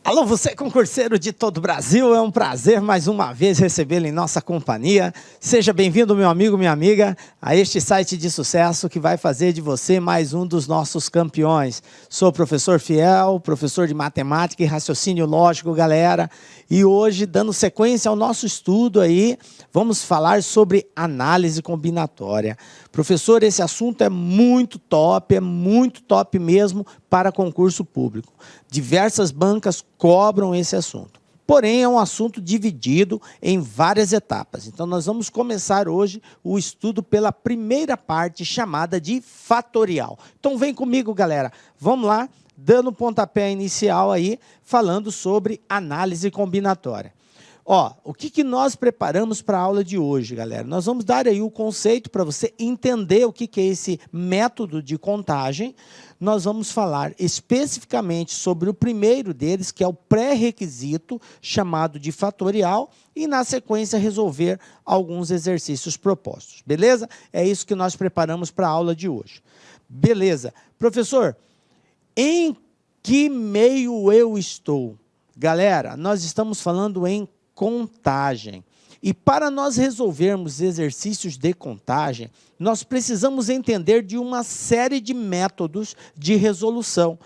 Alô, você concurseiro de todo o Brasil, é um prazer mais uma vez recebê-lo em nossa companhia. Seja bem-vindo, meu amigo, minha amiga, a este site de sucesso que vai fazer de você mais um dos nossos campeões. Sou professor Fiel, professor de matemática e raciocínio lógico, galera. E hoje, dando sequência ao nosso estudo aí, vamos falar sobre análise combinatória. Professor, esse assunto é muito top mesmo para concurso público. Diversas bancas cobram esse assunto. Porém, é um assunto dividido em várias etapas. Então, nós vamos começar hoje o estudo pela primeira parte, chamada de fatorial. Então, vem comigo, galera. Vamos lá, dando pontapé inicial aí, falando sobre análise combinatória. Ó, o que nós preparamos para a aula de hoje, galera? Nós vamos dar aí o conceito para você entender o que é esse método de contagem. Nós vamos falar especificamente sobre o primeiro deles, que é o pré-requisito, chamado de fatorial, e, na sequência, resolver alguns exercícios propostos. Beleza? É isso que nós preparamos para a aula de hoje. Beleza. Professor, em que meio eu estou? Galera, nós estamos falando em contagem. E para nós resolvermos exercícios de contagem, nós precisamos entender de uma série de métodos de resolução.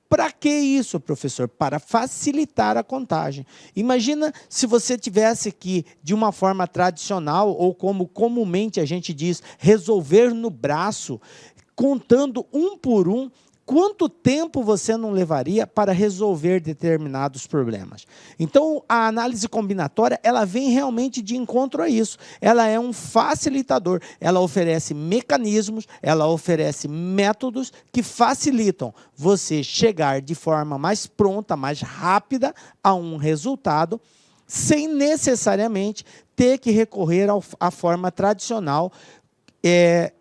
Para que isso, professor? Para facilitar a contagem. Imagina se você tivesse que, de uma forma tradicional, ou como comumente a gente diz, resolver no braço, contando um por um. Quanto tempo você não levaria para resolver determinados problemas? Então, a análise combinatória, ela vem realmente de encontro a isso. Ela é um facilitador, ela oferece mecanismos, ela oferece métodos que facilitam você chegar de forma mais pronta, mais rápida a um resultado, sem necessariamente ter que recorrer à forma tradicional,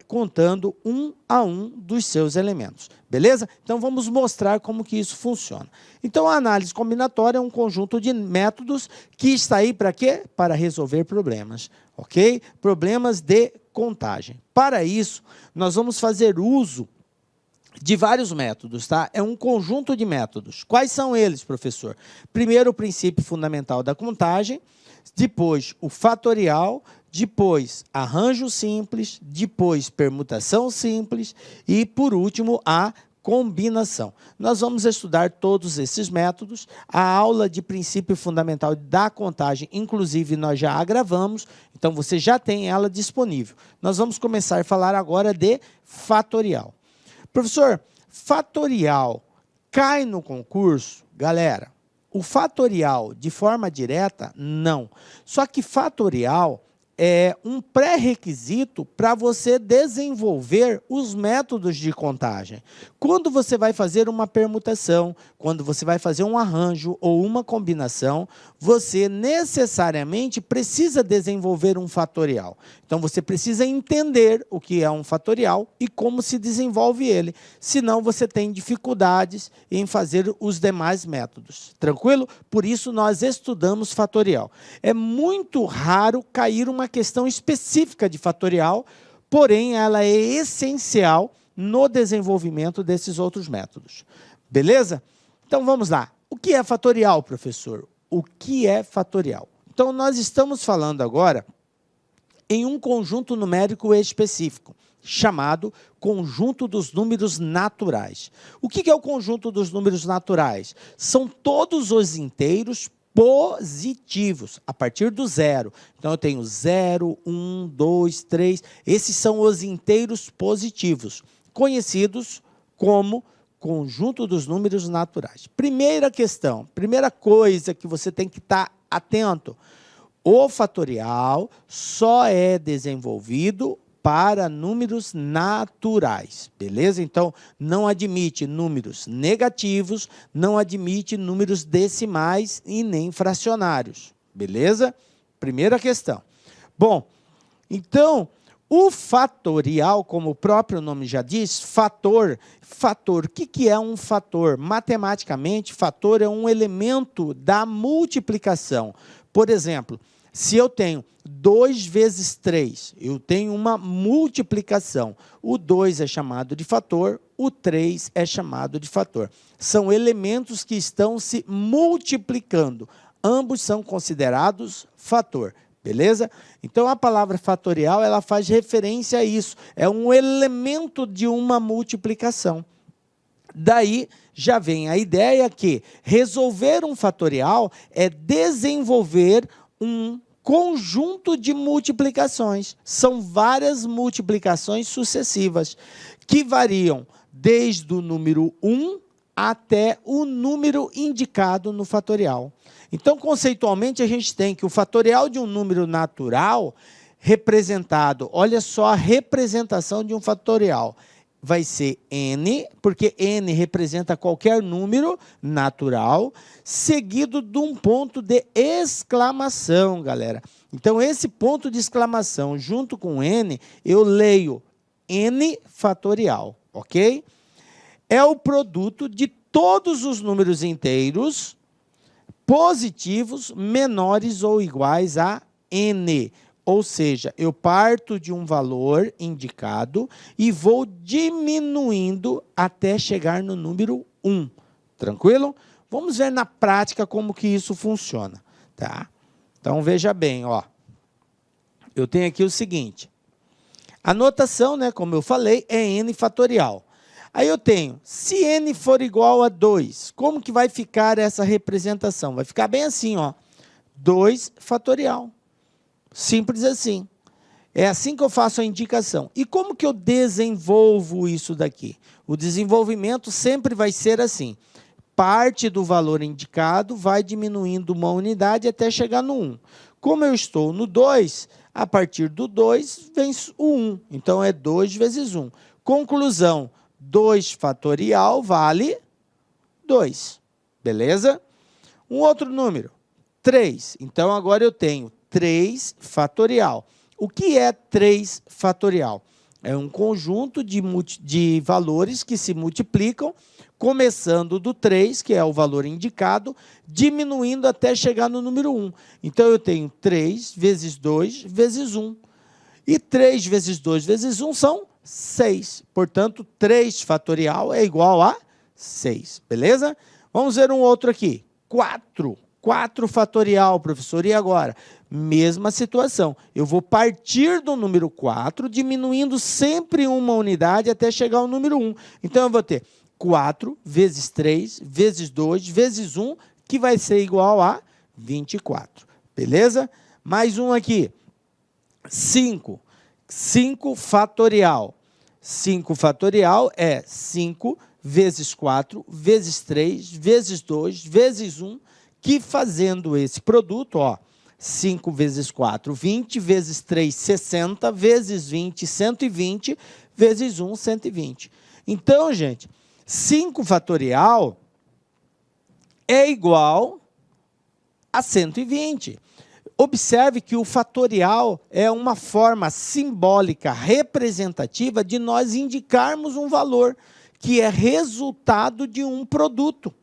contando um a um dos seus elementos. Beleza? Então, vamos mostrar como que isso funciona. Então, a análise combinatória é um conjunto de métodos que está aí para quê? Para resolver problemas, ok? Problemas de contagem. Para isso, nós vamos fazer uso de vários métodos, tá? É um conjunto de métodos. Quais são eles, professor? Primeiro, o princípio fundamental da contagem, depois, o fatorial, depois, arranjo simples, depois, permutação simples e, por último, a combinação. Nós vamos estudar todos esses métodos. A aula de princípio fundamental da contagem, inclusive, nós já a gravamos, então você já tem ela disponível. Nós vamos começar a falar agora de fatorial. Professor, fatorial cai no concurso? Galera, o fatorial, de forma direta, não. Só que fatorial é um pré-requisito para você desenvolver os métodos de contagem. Quando você vai fazer uma permutação, quando você vai fazer um arranjo ou uma combinação, você necessariamente precisa desenvolver um fatorial. Então, você precisa entender o que é um fatorial e como se desenvolve ele. Senão, você tem dificuldades em fazer os demais métodos. Tranquilo? Por isso, nós estudamos fatorial. É muito raro cair uma questão específica de fatorial, porém, ela é essencial no desenvolvimento desses outros métodos. Beleza? Então, vamos lá. O que é fatorial, professor? O que é fatorial? Então, nós estamos falando agora em um conjunto numérico específico, chamado conjunto dos números naturais. O que é o conjunto dos números naturais? São todos os inteiros positivos, a partir do zero. Então, eu tenho 0, 1, 2, 3. Esses são os inteiros positivos, conhecidos como conjunto dos números naturais. Primeira questão, primeira coisa que você tem que estar atento. O fatorial só é desenvolvido para números naturais, beleza? Então, não admite números negativos, não admite números decimais e nem fracionários, beleza? Primeira questão. Bom, então, o fatorial, como o próprio nome já diz, fator, o que é um fator? Matematicamente, fator é um elemento da multiplicação. Por exemplo, se eu tenho 2 vezes 3, eu tenho uma multiplicação. O 2 é chamado de fator, o 3 é chamado de fator. São elementos que estão se multiplicando. Ambos são considerados fator. Beleza? Então, a palavra fatorial, ela faz referência a isso. É um elemento de uma multiplicação. Daí, já vem a ideia que resolver um fatorial é desenvolver um conjunto de multiplicações. São várias multiplicações sucessivas, que variam desde o número 1 até o número indicado no fatorial. Então, conceitualmente, a gente tem que o fatorial de um número natural representado, olha só a representação de um fatorial, vai ser n, porque n representa qualquer número natural, seguido de um ponto de exclamação, galera. Então, esse ponto de exclamação junto com n, eu leio n fatorial, ok? É o produto de todos os números inteiros positivos menores ou iguais a n. Ou seja, eu parto de um valor indicado e vou diminuindo até chegar no número 1. Tranquilo? Vamos ver na prática como que isso funciona. Tá? Então, veja bem, ó. Eu tenho aqui o seguinte. A notação, né, como eu falei, é n fatorial. Aí eu tenho, se n for igual a 2, como que vai ficar essa representação? Vai ficar bem assim, ó, 2 fatorial. Simples assim. É assim que eu faço a indicação. E como que eu desenvolvo isso daqui? O desenvolvimento sempre vai ser assim. Parte do valor indicado vai diminuindo uma unidade até chegar no 1. Como eu estou no 2, a partir do 2 vem o 1. Então, é 2 vezes 1. Conclusão. 2 fatorial vale 2. Beleza? Um outro número, 3. Então, agora eu tenho 3 fatorial. O que é 3 fatorial? É um conjunto de valores que se multiplicam, começando do 3, que é o valor indicado, diminuindo até chegar no número 1. Então, eu tenho 3 vezes 2 vezes 1. E 3 vezes 2 vezes 1 são 6. Portanto, 3 fatorial é igual a 6. Beleza? Vamos ver um outro aqui. 4. 4 fatorial, professor. E agora? Mesma situação. Eu vou partir do número 4, diminuindo sempre uma unidade até chegar ao número 1. Então, eu vou ter 4 vezes 3 vezes 2 vezes 1, que vai ser igual a 24. Beleza? Mais um aqui. 5. 5 fatorial. 5 fatorial é 5 vezes 4 vezes 3 vezes 2 vezes 1, que fazendo esse produto, ó, 5 vezes 4, 20, vezes 3, 60, vezes 20, 120, vezes 1, 120. Então, gente, 5 fatorial é igual a 120. Observe que o fatorial é uma forma simbólica, representativa, de nós indicarmos um valor, que é resultado de um produto.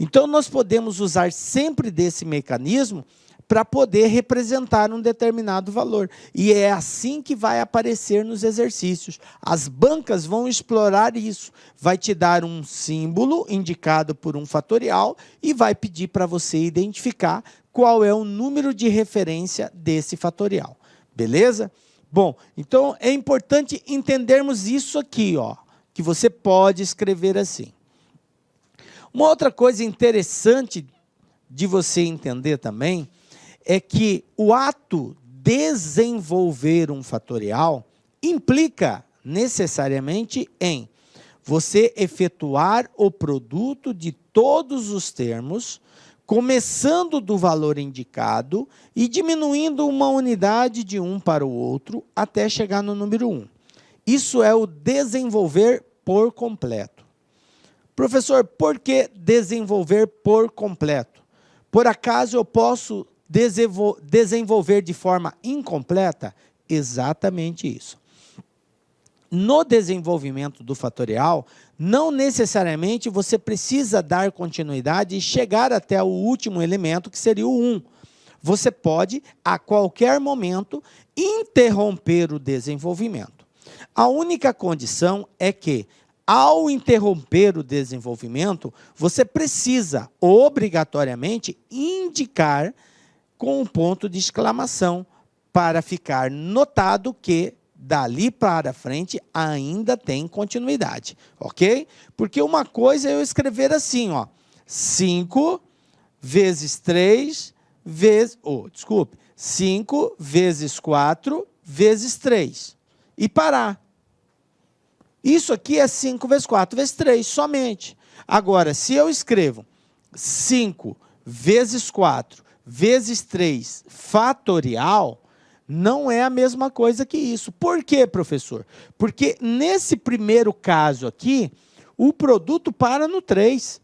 Então, nós podemos usar sempre desse mecanismo para poder representar um determinado valor. E é assim que vai aparecer nos exercícios. As bancas vão explorar isso. Vai te dar um símbolo indicado por um fatorial e vai pedir para você identificar qual é o número de referência desse fatorial. Beleza? Bom, então é importante entendermos isso aqui, ó, que você pode escrever assim. Uma outra coisa interessante de você entender também é que o ato desenvolver um fatorial implica necessariamente em você efetuar o produto de todos os termos, começando do valor indicado e diminuindo uma unidade de um para o outro até chegar no número 1. Isso é o desenvolver por completo. Professor, por que desenvolver por completo? Por acaso eu posso desenvolver de forma incompleta? Exatamente isso. No desenvolvimento do fatorial, não necessariamente você precisa dar continuidade e chegar até o último elemento, que seria o 1. Você pode, a qualquer momento, interromper o desenvolvimento. A única condição é que ao interromper o desenvolvimento, você precisa, obrigatoriamente, indicar com um ponto de exclamação, para ficar notado que, dali para frente, ainda tem continuidade, ok? Porque uma coisa é eu escrever assim, ó, 5 vezes 3 vezes... 5 vezes 4 vezes 3. E parar. Isso aqui é 5 vezes 4 vezes 3, somente. Agora, se eu escrevo 5 vezes 4 vezes 3 fatorial, não é a mesma coisa que isso. Por quê, professor? Porque nesse primeiro caso aqui, o produto para no 3.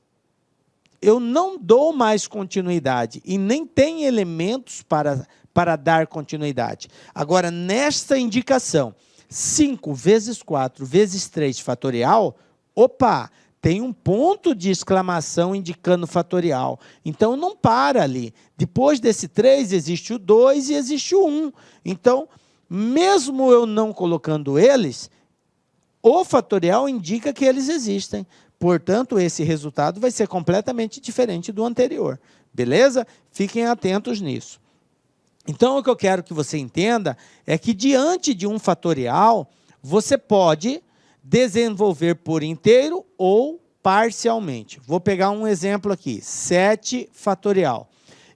Eu não dou mais continuidade e nem tem elementos para dar continuidade. Agora, nesta indicação, 5 vezes 4 vezes 3 fatorial, opa, tem um ponto de exclamação indicando fatorial. Então, não para ali. Depois desse 3, existe o 2 e existe o 1. Então, mesmo eu não colocando eles, o fatorial indica que eles existem. Portanto, esse resultado vai ser completamente diferente do anterior. Beleza? Fiquem atentos nisso. Então, o que eu quero que você entenda é que, diante de um fatorial, você pode desenvolver por inteiro ou parcialmente. Vou pegar um exemplo aqui, 7 fatorial.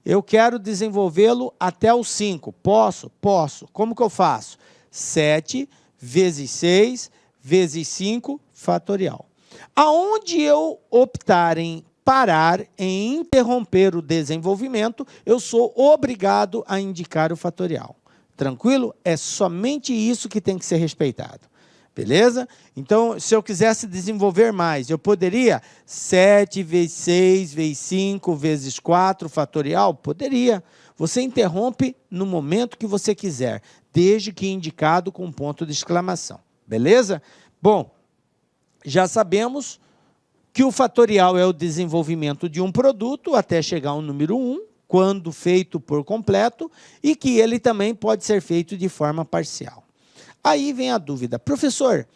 Eu quero desenvolvê-lo até o 5. Posso? Posso. Como que eu faço? 7 vezes 6 vezes 5 fatorial. Aonde eu optar em parar, em interromper o desenvolvimento, eu sou obrigado a indicar o fatorial. Tranquilo? É somente isso que tem que ser respeitado. Beleza? Então, se eu quisesse desenvolver mais, eu poderia 7 vezes 6 vezes 5 vezes 4 fatorial? Poderia. Você interrompe no momento que você quiser, desde que indicado com um ponto de exclamação. Beleza? Bom, já sabemos que o fatorial é o desenvolvimento de um produto até chegar ao número 1, quando feito por completo, e que ele também pode ser feito de forma parcial. Aí vem a dúvida, professor,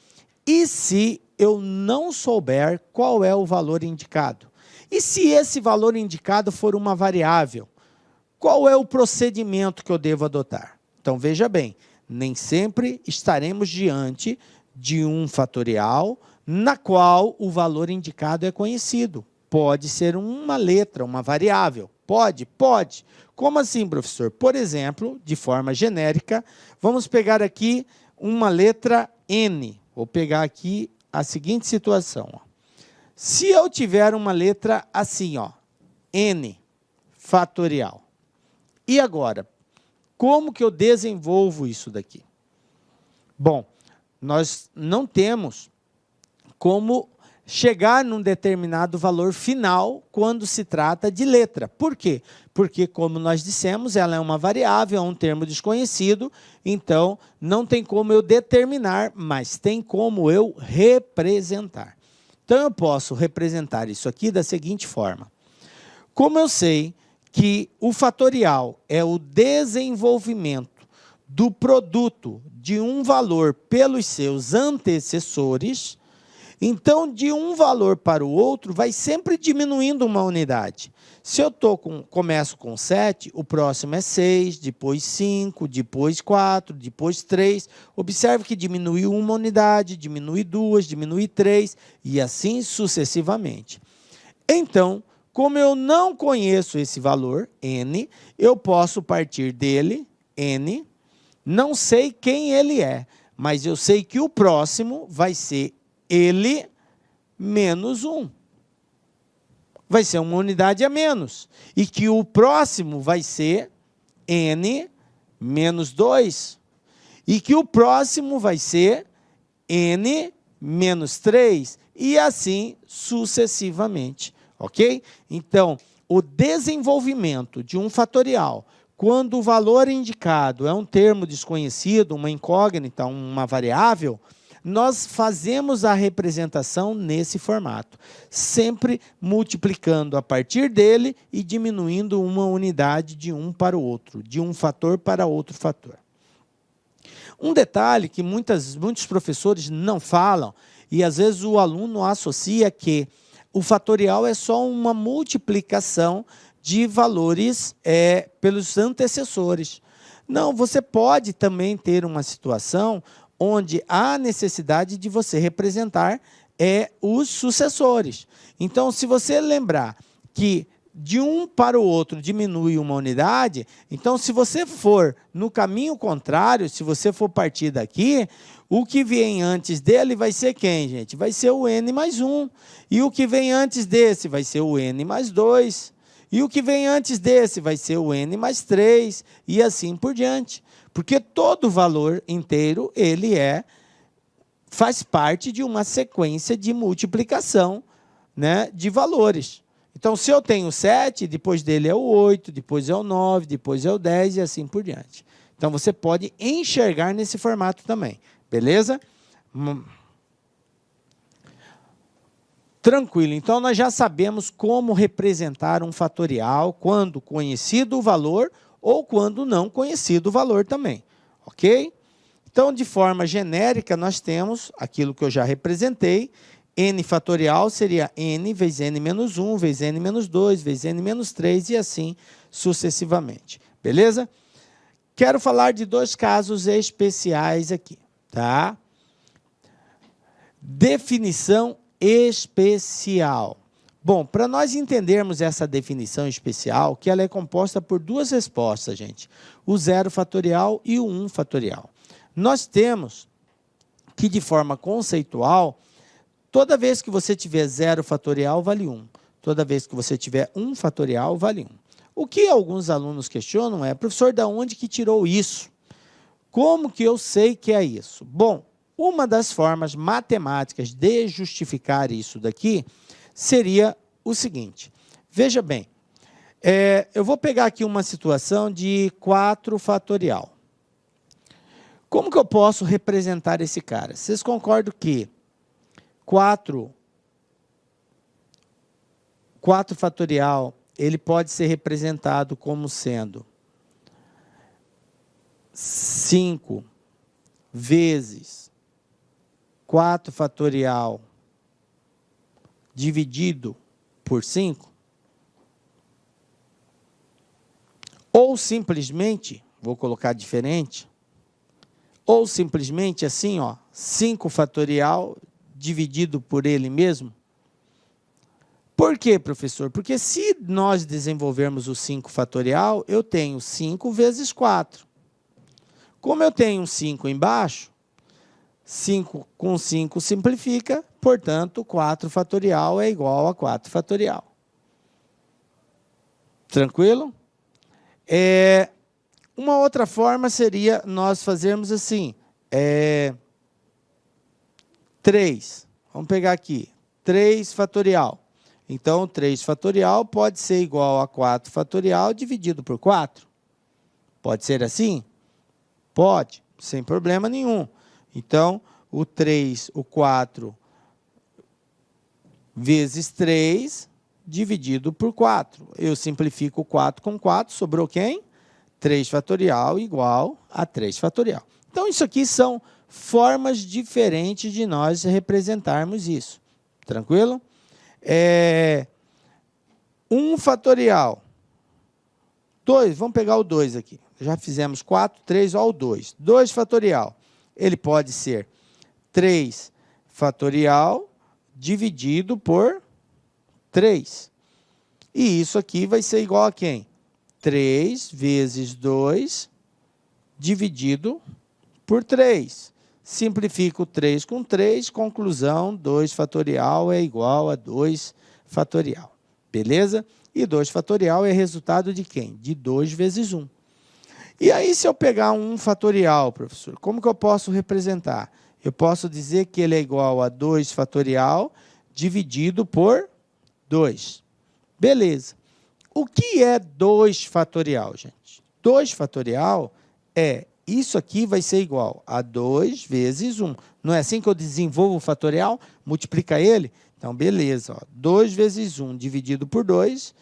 e se eu não souber qual é o valor indicado? E se esse valor indicado for uma variável? Qual é o procedimento que eu devo adotar? Então, veja bem, nem sempre estaremos diante de um fatorial na qual o valor indicado é conhecido. Pode ser uma letra, uma variável. Pode? Pode. Como assim, professor? Por exemplo, de forma genérica, vamos pegar aqui uma letra N. Vou pegar aqui a seguinte situação. Ó. Se eu tiver uma letra assim, ó, N fatorial. E agora, como que eu desenvolvo isso daqui? Bom, nós não temos como chegar num determinado valor final quando se trata de letra. Por quê? Porque, como nós dissemos, ela é uma variável, é um termo desconhecido, então não tem como eu determinar, mas tem como eu representar. Então, eu posso representar isso aqui da seguinte forma. Como eu sei que o fatorial é o desenvolvimento do produto de um valor pelos seus antecessores, então, de um valor para o outro, vai sempre diminuindo uma unidade. Se eu começo com 7, o próximo é 6, depois 5, depois 4, depois 3. Observe que diminui uma unidade, diminui 2, diminui 3, e assim sucessivamente. Então, como eu não conheço esse valor, n, eu posso partir dele, n, não sei quem ele é, mas eu sei que o próximo vai ser ele menos 1. Vai ser uma unidade a menos. E que o próximo vai ser n menos 2. E que o próximo vai ser n menos 3. E assim sucessivamente. Ok? Então, o desenvolvimento de um fatorial, quando o valor indicado é um termo desconhecido, uma incógnita, uma variável, nós fazemos a representação nesse formato, sempre multiplicando a partir dele e diminuindo uma unidade de um para o outro, de um fator para outro fator. Um detalhe que muitos professores não falam E, às vezes, o aluno associa que o fatorial é só uma multiplicação de valores pelos antecessores. Não, você pode também ter uma situação onde há necessidade de você representar os sucessores. Então, se você lembrar que de um para o outro diminui uma unidade, então, se você for no caminho contrário, se você for partir daqui, o que vem antes dele vai ser quem, gente? Vai ser o n mais 1. E o que vem antes desse vai ser o n mais 2. E o que vem antes desse vai ser o n mais 3. E assim por diante. Porque todo valor inteiro, ele faz parte de uma sequência de multiplicação, né, de valores. Então, se eu tenho 7, depois dele é o 8, depois é o 9, depois é o 10 e assim por diante. Então, você pode enxergar nesse formato também. Beleza? Tranquilo. Então, nós já sabemos como representar um fatorial quando conhecido o valor ou quando não conhecido o valor também. Ok? Então, de forma genérica, nós temos aquilo que eu já representei. N fatorial seria n vezes n menos 1, vezes n menos 2, vezes n menos 3 e assim sucessivamente. Beleza? Quero falar de 2 casos especiais aqui. Tá? Definição especial. Bom, para nós entendermos essa definição especial, que ela é composta por 2 respostas, gente. O 0 fatorial e o 1 fatorial. Nós temos que, de forma conceitual, toda vez que você tiver 0 fatorial, vale 1. Toda vez que você tiver 1 fatorial, vale 1. O que alguns alunos questionam é, professor, de onde que tirou isso? Como que eu sei que é isso? Bom, uma das formas matemáticas de justificar isso daqui seria o seguinte. Veja bem, eu vou pegar aqui uma situação de 4 fatorial. Como que eu posso representar esse cara? Vocês concordam que 4 fatorial, ele pode ser representado como sendo 5 vezes 4 fatorial dividido por 5? Ou simplesmente, vou colocar diferente, ou simplesmente assim, ó, 5 fatorial dividido por ele mesmo? Por quê, professor? Porque se nós desenvolvermos o 5 fatorial, eu tenho 5 vezes 4. Como eu tenho um 5 embaixo, 5 com 5 simplifica, portanto, 4 fatorial é igual a 4 fatorial. Tranquilo? Uma outra forma seria nós fazermos assim, 3. Vamos pegar aqui, 3 fatorial. Então, 3 fatorial pode ser igual a 4 fatorial dividido por 4. Pode ser assim? Pode, sem problema nenhum. Então, o 4 vezes 3 dividido por 4. Eu simplifico 4 com 4, sobrou quem? 3 fatorial igual a 3 fatorial. Então, isso aqui são formas diferentes de nós representarmos isso. Tranquilo? 1 fatorial. 2, vamos pegar o 2 aqui. Já fizemos 4, 3, ó, o 2. 2 fatorial. Ele pode ser 3 fatorial dividido por 3. E isso aqui vai ser igual a quem? 3 vezes 2 dividido por 3. Simplifico 3 com 3, conclusão, 2 fatorial é igual a 2 fatorial. Beleza? E 2 fatorial é resultado de quem? De 2 vezes 1. E aí, se eu pegar 1 fatorial, professor, como que eu posso representar? Eu posso dizer que ele é igual a 2 fatorial dividido por 2. Beleza. O que é 2 fatorial, gente? 2 fatorial isso aqui vai ser igual a 2 vezes 1. Não é assim que eu desenvolvo o fatorial? Multiplica ele? Então, beleza. 2 vezes 1 dividido por 2,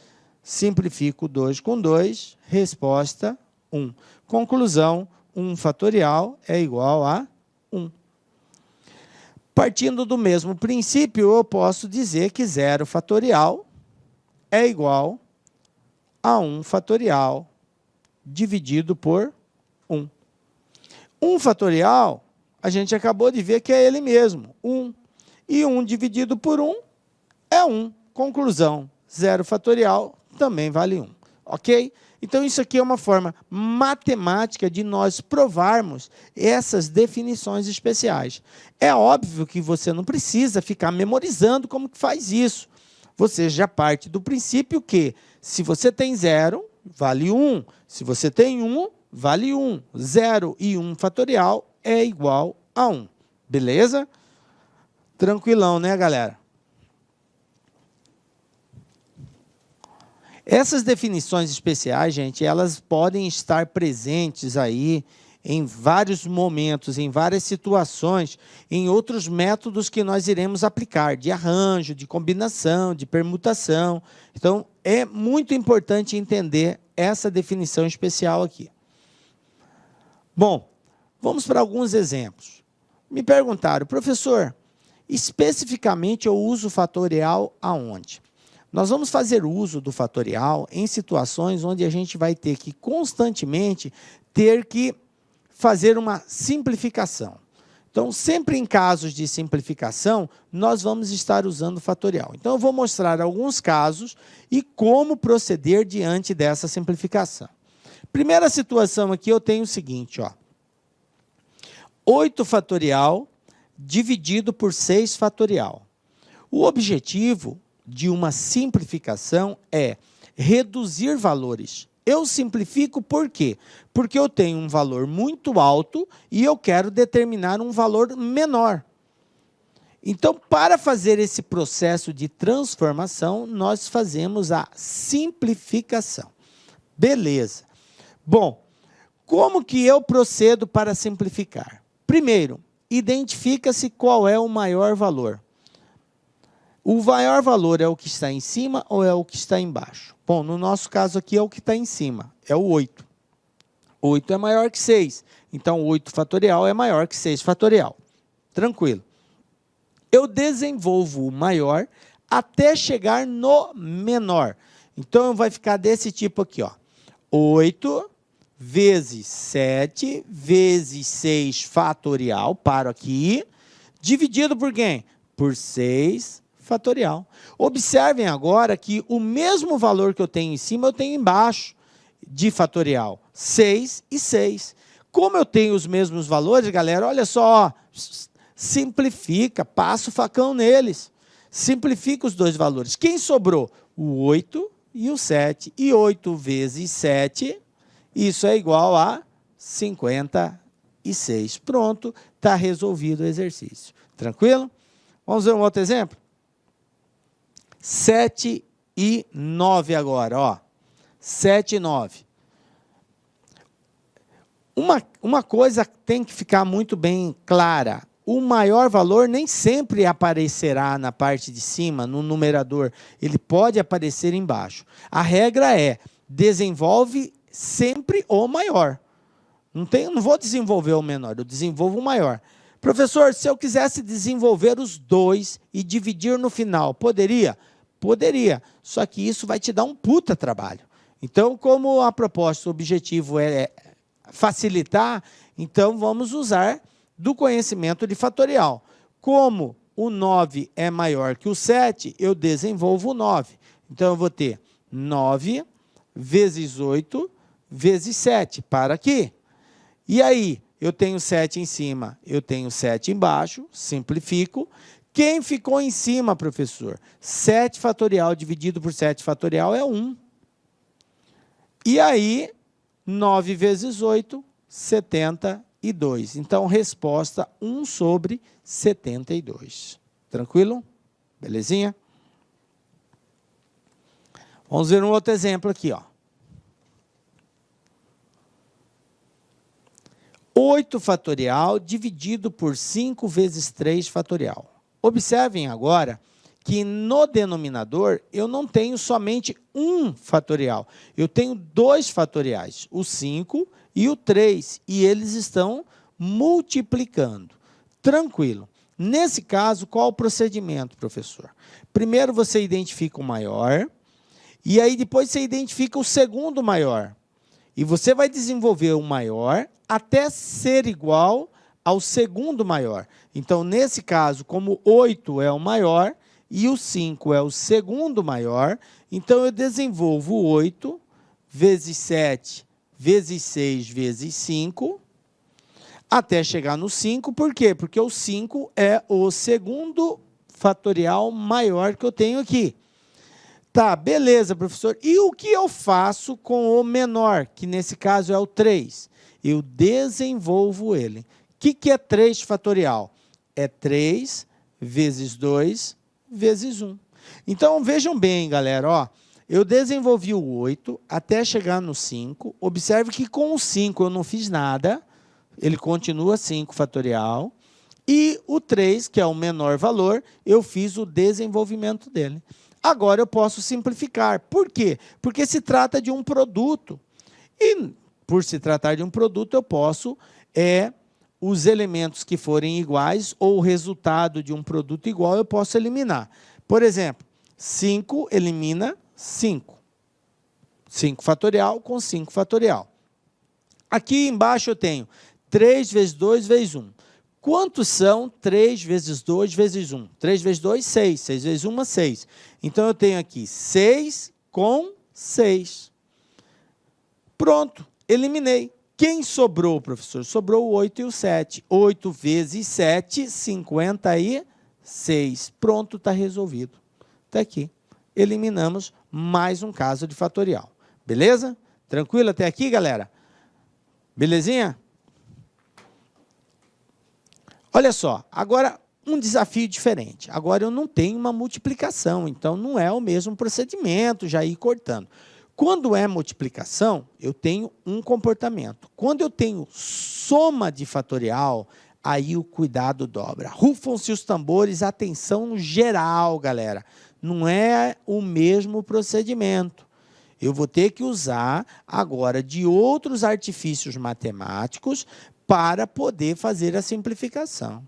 simplifico 2 com 2, resposta 1. Conclusão, 1 fatorial é igual a 1. Partindo do mesmo princípio, eu posso dizer que 0 fatorial é igual a 1 fatorial dividido por 1. 1 fatorial, a gente acabou de ver que é ele mesmo, 1. E 1 dividido por 1 é 1. Conclusão, 0 fatorial também vale 1. Ok? Então, isso aqui é uma forma matemática de nós provarmos essas definições especiais. É óbvio que você não precisa ficar memorizando como que faz isso. Você já parte do princípio que, se você tem 0, vale 1. Se você tem 1, vale 1. 0 e 1 fatorial é igual a 1. Beleza? Tranquilão, né, galera? Essas definições especiais, gente, elas podem estar presentes aí em vários momentos, em várias situações, em outros métodos que nós iremos aplicar, de arranjo, de combinação, de permutação. Então, é muito importante entender essa definição especial aqui. Bom, vamos para alguns exemplos. Me perguntaram, professor, especificamente eu uso fatorial aonde? Nós vamos fazer uso do fatorial em situações onde a gente vai ter que constantemente ter que fazer uma simplificação. Então, sempre em casos de simplificação, nós vamos estar usando o fatorial. Então, eu vou mostrar alguns casos e como proceder diante dessa simplificação. Primeira situação aqui, eu tenho o seguinte, ó. 8 fatorial dividido por 6 fatorial. O objetivo de uma simplificação é reduzir valores. Eu simplifico por quê? Porque eu tenho um valor muito alto e eu quero determinar um valor menor. Então, para fazer esse processo de transformação, nós fazemos a simplificação. Beleza. Bom, como que eu procedo para simplificar? Primeiro, identifica-se qual é o maior valor. O maior valor é o que está em cima ou é o que está embaixo? Bom, no nosso caso aqui é o que está em cima, é o 8. 8 é maior que 6, então 8 fatorial é maior que 6 fatorial. Tranquilo. Eu desenvolvo o maior até chegar no menor. Então, vai ficar desse tipo aqui, ó. 8 vezes 7 vezes 6 fatorial, paro aqui, dividido por quem? Por 6 fatorial. Observem agora que o mesmo valor que eu tenho em cima, eu tenho embaixo de fatorial. 6 e 6. Como eu tenho os mesmos valores, galera, olha só, simplifica, passa o facão neles. Simplifica os dois valores. Quem sobrou? O 8 e o 7. E 8 vezes 7, isso é igual a 56. Pronto, está resolvido o exercício. Tranquilo? Vamos ver um outro exemplo? 7 e 9 agora, ó. 7 e 9. Uma coisa tem que ficar muito bem clara. O maior valor nem sempre aparecerá na parte de cima, no numerador. Ele pode aparecer embaixo. A regra é, desenvolve sempre o maior. Não vou desenvolver o menor, eu desenvolvo o maior. Professor, se eu quisesse desenvolver os dois e dividir no final, poderia? Poderia, só que isso vai te dar um puta trabalho. Então, como a proposta, o objetivo é facilitar, então vamos usar do conhecimento de fatorial. Como o 9 é maior que o 7, eu desenvolvo o 9. Então, eu vou ter 9 vezes 8 vezes 7, para aqui. E aí, eu tenho 7 em cima, eu tenho 7 embaixo, simplifico. Quem ficou em cima, professor? 7 fatorial dividido por 7 fatorial é 1. E aí, 9 vezes 8, 72. Então, resposta 1 sobre 72. Tranquilo? Belezinha? Vamos ver um outro exemplo aqui, ó. 8 fatorial dividido por 5 vezes 3 fatorial. Observem agora que no denominador eu não tenho somente um fatorial. Eu tenho 2 fatoriais, o 5 e o 3, e eles estão multiplicando. Tranquilo. Nesse caso, qual o procedimento, professor? Primeiro você identifica o maior, e aí depois você identifica o segundo maior. E você vai desenvolver o maior até ser igual ao segundo maior. Então, nesse caso, como 8 é o maior e o 5 é o segundo maior, então eu desenvolvo 8 vezes 7 vezes 6 vezes 5, até chegar no 5. Por quê? Porque o 5 é o segundo fatorial maior que eu tenho aqui. Tá, beleza, professor. E o que eu faço com o menor, que nesse caso é o 3? Eu desenvolvo ele. O que é 3 fatorial? É 3 vezes 2 vezes 1. Então, vejam bem, galera, ó. Eu desenvolvi o 8 até chegar no 5. Observe que com o 5 eu não fiz nada. Ele continua 5 fatorial. E o 3, que é o menor valor, eu fiz o desenvolvimento dele. Agora eu posso simplificar. Por quê? Porque se trata de um produto. E, por se tratar de um produto, eu posso, os elementos que forem iguais ou o resultado de um produto igual, eu posso eliminar. Por exemplo, 5 elimina 5. 5 fatorial com 5 fatorial. Aqui embaixo eu tenho 3 vezes 2 vezes 1. Quantos são 3 vezes 2 vezes 1? 3 vezes 2, 6. 6 vezes 1, 6. Então, eu tenho aqui 6 com 6. Pronto, eliminei. Quem sobrou, professor? Sobrou o 8 e o 7. 8 vezes 7, 56. Pronto, está resolvido. Está aqui. Eliminamos mais um caso de fatorial. Beleza? Tranquilo até aqui, galera? Belezinha? Olha só, agora um desafio diferente. Agora eu não tenho uma multiplicação, então não é o mesmo procedimento, já ir cortando. Quando é multiplicação, eu tenho um comportamento. Quando eu tenho soma de fatorial, aí o cuidado dobra. Rufam-se os tambores, atenção geral, galera. Não é o mesmo procedimento. Eu vou ter que usar agora de outros artifícios matemáticos para poder fazer a simplificação.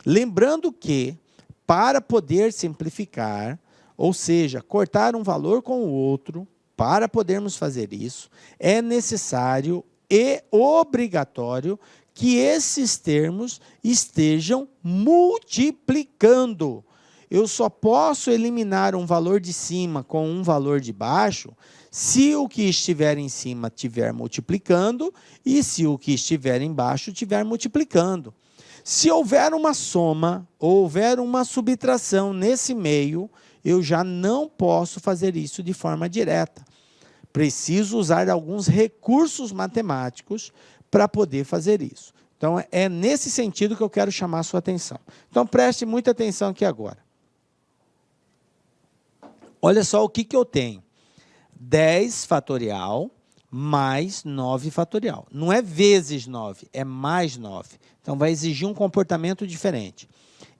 Lembrando que, para poder simplificar, ou seja, cortar um valor com o outro, para podermos fazer isso, é necessário e obrigatório que esses termos estejam multiplicando. Eu só posso eliminar um valor de cima com um valor de baixo se o que estiver em cima estiver multiplicando e se o que estiver embaixo estiver multiplicando. Se houver uma soma ou houver uma subtração nesse meio, eu já não posso fazer isso de forma direta. Preciso usar alguns recursos matemáticos para poder fazer isso. Então, é nesse sentido que eu quero chamar a sua atenção. Então, preste muita atenção aqui agora. Olha só o que eu tenho. 10 fatorial mais 9 fatorial. Não é vezes 9, é mais 9. Então, vai exigir um comportamento diferente.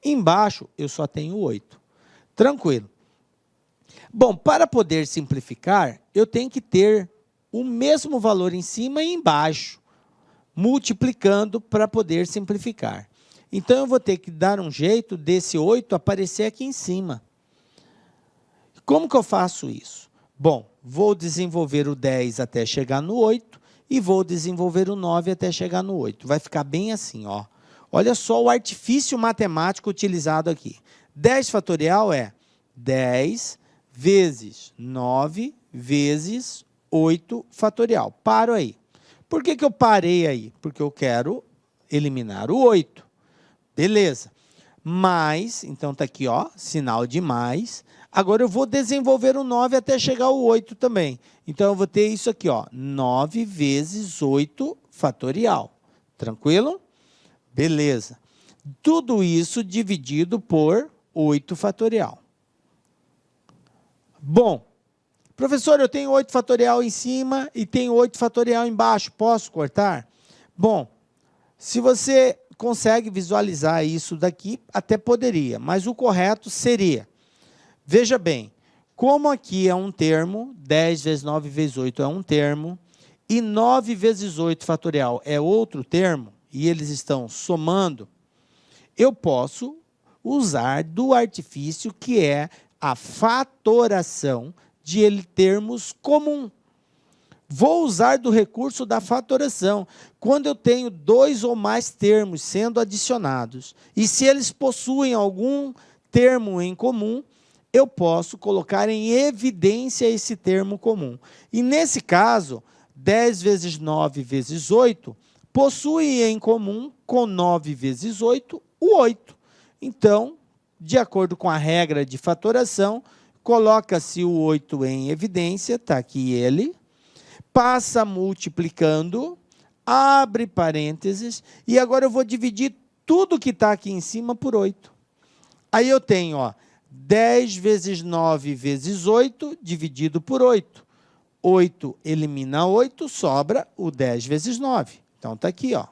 Embaixo, eu só tenho 8. Tranquilo. Bom, para poder simplificar, eu tenho que ter o mesmo valor em cima e embaixo, multiplicando para poder simplificar. Então, eu vou ter que dar um jeito desse 8 aparecer aqui em cima. Como que eu faço isso? Bom, vou desenvolver o 10 até chegar no 8 e vou desenvolver o 9 até chegar no 8. Vai ficar bem assim, ó. Olha só o artifício matemático utilizado aqui. 10 fatorial é 10 vezes 9 vezes 8 fatorial. Paro aí. Por que eu parei aí? Porque eu quero eliminar o 8. Beleza. Mais, então está aqui, ó, sinal de mais. Agora eu vou desenvolver o 9 até chegar ao 8 também. Então eu vou ter isso aqui, ó, 9 vezes 8 fatorial. Tranquilo? Beleza. Tudo isso dividido por 8 fatorial. Bom, professor, eu tenho 8 fatorial em cima e tenho 8 fatorial embaixo. Posso cortar? Bom, se você consegue visualizar isso daqui, até poderia, mas o correto seria, veja bem, como aqui é um termo, 10 vezes 9 vezes 8 é um termo, e 9 vezes 8 fatorial é outro termo, e eles estão somando, eu posso usar do artifício que é a fatoração de termos comum. Vou usar do recurso da fatoração quando eu tenho 2 ou mais termos sendo adicionados. E se eles possuem algum termo em comum, eu posso colocar em evidência esse termo comum. E nesse caso, 10 vezes 9 vezes 8 possui em comum com 9 vezes 8, o 8. Então, de acordo com a regra de fatoração, coloca-se o 8 em evidência, está aqui ele, passa multiplicando, abre parênteses, e agora eu vou dividir tudo que está aqui em cima por 8. Aí eu tenho, ó, 10 vezes 9 vezes 8, dividido por 8. 8 elimina 8, sobra o 10 vezes 9. Então, está aqui, ó,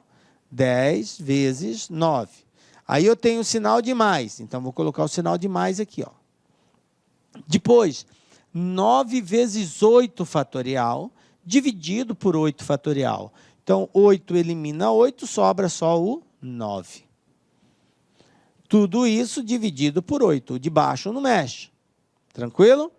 10 vezes 9. Aí eu tenho o sinal de mais, então vou colocar o sinal de mais aqui, ó. Depois, 9 vezes 8 fatorial, dividido por 8 fatorial. Então, 8 elimina 8, sobra só o 9. Tudo isso dividido por 8. O de baixo não mexe. Tranquilo?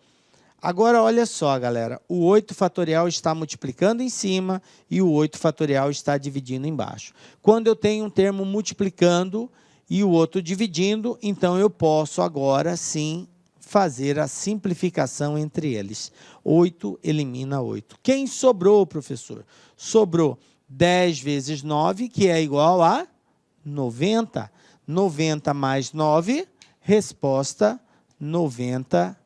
Agora, olha só, galera. O 8 fatorial está multiplicando em cima e o 8 fatorial está dividindo embaixo. Quando eu tenho um termo multiplicando e o outro dividindo, então eu posso agora, sim, fazer a simplificação entre eles. 8 elimina 8. Quem sobrou, professor? Sobrou 10 vezes 9, que é igual a 90. 90 mais 9, resposta 99.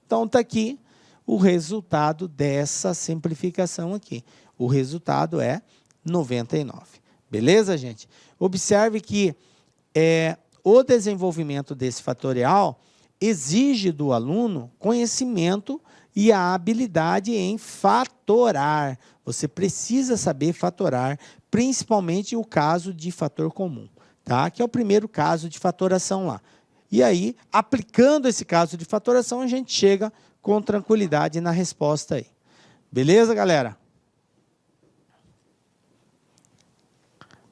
Então, está aqui o resultado dessa simplificação aqui. O resultado é 99. Beleza, gente? Observe que o desenvolvimento desse fatorial exige do aluno conhecimento e a habilidade em fatorar. Você precisa saber fatorar, principalmente o caso de fator comum, tá? Que é o primeiro caso de fatoração lá. E aí, aplicando esse caso de fatoração, a gente chega com tranquilidade na resposta aí. Beleza, galera?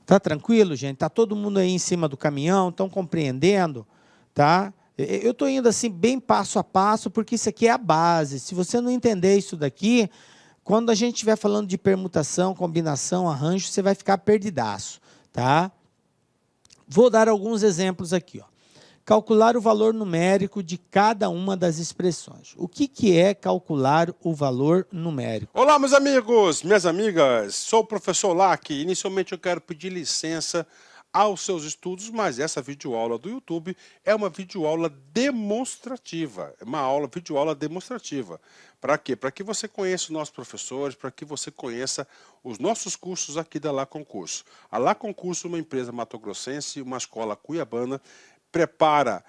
Tá tranquilo, gente? Tá todo mundo aí em cima do caminhão, estão compreendendo, tá? Eu estou indo assim bem passo a passo, porque isso aqui é a base. Se você não entender isso daqui, quando a gente estiver falando de permutação, combinação, arranjo, você vai ficar perdidaço, tá? Vou dar alguns exemplos aqui, ó. Calcular o valor numérico de cada uma das expressões. O que é calcular o valor numérico? Olá, meus amigos, minhas amigas. Sou o professor Lac. Inicialmente eu quero pedir licença aos seus estudos, mas essa videoaula do YouTube é uma videoaula demonstrativa. É uma videoaula demonstrativa. Para quê? Para que você conheça os nossos professores, para que você conheça os nossos cursos aqui da Lá Concurso. A Lá Concurso é uma empresa matogrossense, uma escola cuiabana, prepara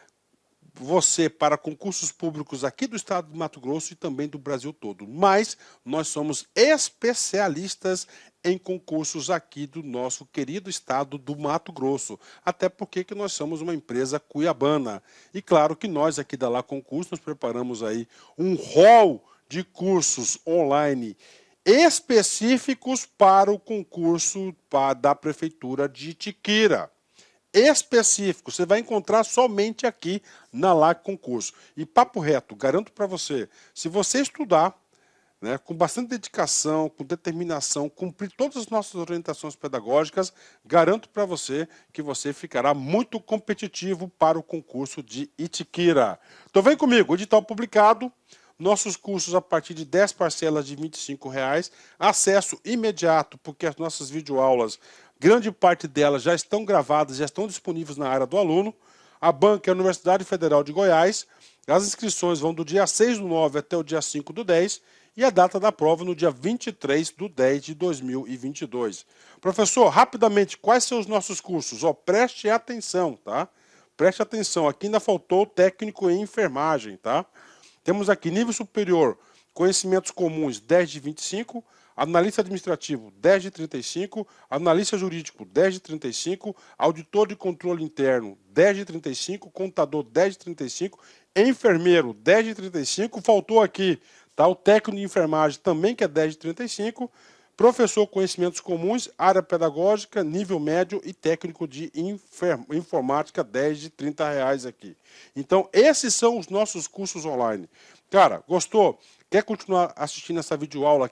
você para concursos públicos aqui do estado de Mato Grosso e também do Brasil todo. Mas nós somos especialistas em concursos aqui do nosso querido estado do Mato Grosso. Até porque que nós somos uma empresa cuiabana. E claro que nós aqui da Lá Concurso, nós preparamos aí um rol de cursos online específicos para o concurso da Prefeitura de Itiquira. Específico, você vai encontrar somente aqui na Lá Concurso. E papo reto, garanto para você, se você estudar, né, com bastante dedicação, com determinação, cumprir todas as nossas orientações pedagógicas, garanto para você que você ficará muito competitivo para o concurso de Itiquira. Então vem comigo, edital publicado, nossos cursos a partir de 10 parcelas de R$ 25,00, acesso imediato, porque as nossas videoaulas, grande parte delas já estão gravadas, já estão disponíveis na área do aluno. A banca é a Universidade Federal de Goiás. As inscrições vão do dia 6/9 até o dia 5/10 e a data da prova no dia 23/10 de 2022. Professor, rapidamente, quais são os nossos cursos? Preste atenção, tá? Preste atenção, aqui ainda faltou técnico em enfermagem, tá? Temos aqui nível superior, conhecimentos comuns 10 de 25, analista administrativo 10 de 35, analista jurídico 10 de 35, auditor de controle interno 10 de 35, contador 10 de 35, enfermeiro 10 de 35, faltou aqui, tá, o técnico de enfermagem também que é 10 de 35, Professor Conhecimentos Comuns, área pedagógica, nível médio e técnico de informática, 10 de R$ 30 aqui. Então, esses são os nossos cursos online. Cara, gostou? Quer continuar assistindo essa videoaula?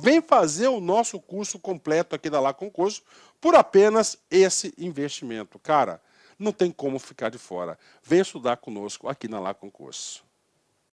Vem fazer o nosso curso completo aqui da Lá Concurso por apenas esse investimento. Cara, não tem como ficar de fora. Vem estudar conosco aqui na Lá Concurso.